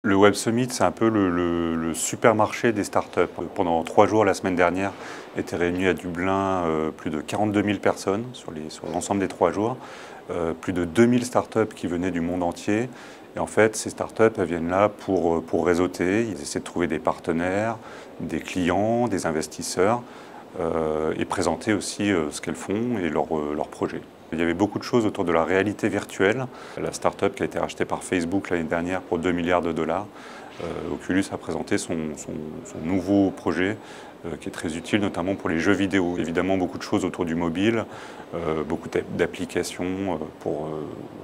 Le Web Summit, c'est un peu le supermarché des startups. Pendant 3 jours, la semaine dernière, étaient réunis à Dublin plus de 42 000 personnes sur l'ensemble des 3 jours. Plus de 2000 startups qui venaient du monde entier. Et en fait, ces startups, elles viennent là pour réseauter. Ils essaient de trouver des partenaires, des clients, des investisseurs et présenter aussi ce qu'elles font et leurs projets. Il y avait beaucoup de choses autour de la réalité virtuelle. La start-up qui a été rachetée par Facebook l'année dernière pour 2 milliards de dollars, Oculus a présenté son nouveau projet qui est très utile notamment pour les jeux vidéo. Évidemment beaucoup de choses autour du mobile, beaucoup d'applications pour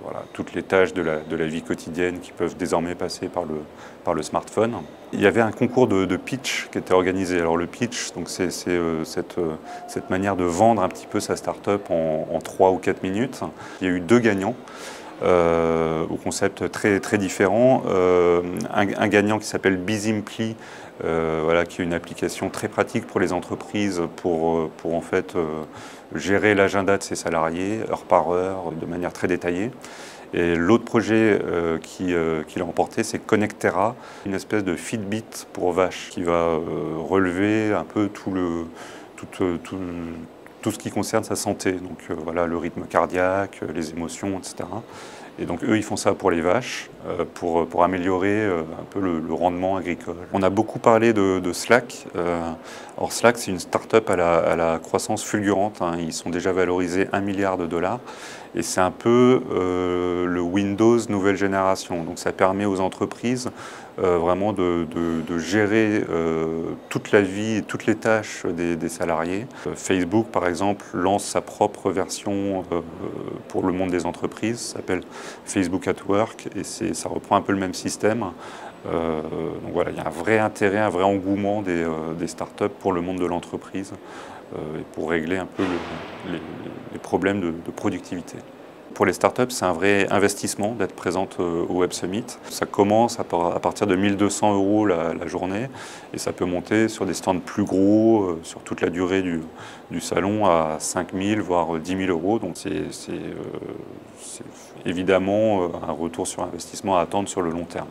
voilà, toutes les tâches de la vie quotidienne qui peuvent désormais passer par le smartphone. Il y avait un concours de pitch qui était organisé. Alors le pitch, c'est cette manière de vendre un petit peu sa start-up en 3 ou 4 minutes. Il y a eu 2 gagnants. Au concept très différent. Un gagnant qui s'appelle Bizimply, voilà, qui est une application très pratique pour les entreprises pour en fait gérer l'agenda de ses salariés, heure par heure, de manière très détaillée. Et l'autre projet qu'il a remporté, c'est Connectera, une espèce de Fitbit pour vaches qui va relever un peu tout ce qui concerne sa santé, donc voilà, le rythme cardiaque, les émotions, etc. Et donc eux, ils font ça pour les vaches, pour améliorer un peu le rendement agricole. On a beaucoup parlé de Slack. Or Slack, c'est une start-up à la croissance fulgurante, hein. Ils sont déjà valorisés 1 milliard de dollars. Et c'est un peu le Windows nouvelle génération. Donc ça permet aux entreprises vraiment de gérer toute la vie et toutes les tâches des salariés. Facebook, par exemple, lance sa propre version pour le monde des entreprises, ça s'appelle Facebook at Work, et ça reprend un peu le même système. Donc voilà, il y a un vrai intérêt, un vrai engouement des startups pour le monde de l'entreprise et pour régler un peu les problèmes de productivité. Pour les startups, c'est un vrai investissement d'être présente au Web Summit. Ça commence à partir de 1 200 € la journée et ça peut monter sur des stands plus gros, sur toute la durée du salon à 5 000 voire 10 000 €. Donc c'est évidemment un retour sur investissement à attendre sur le long terme.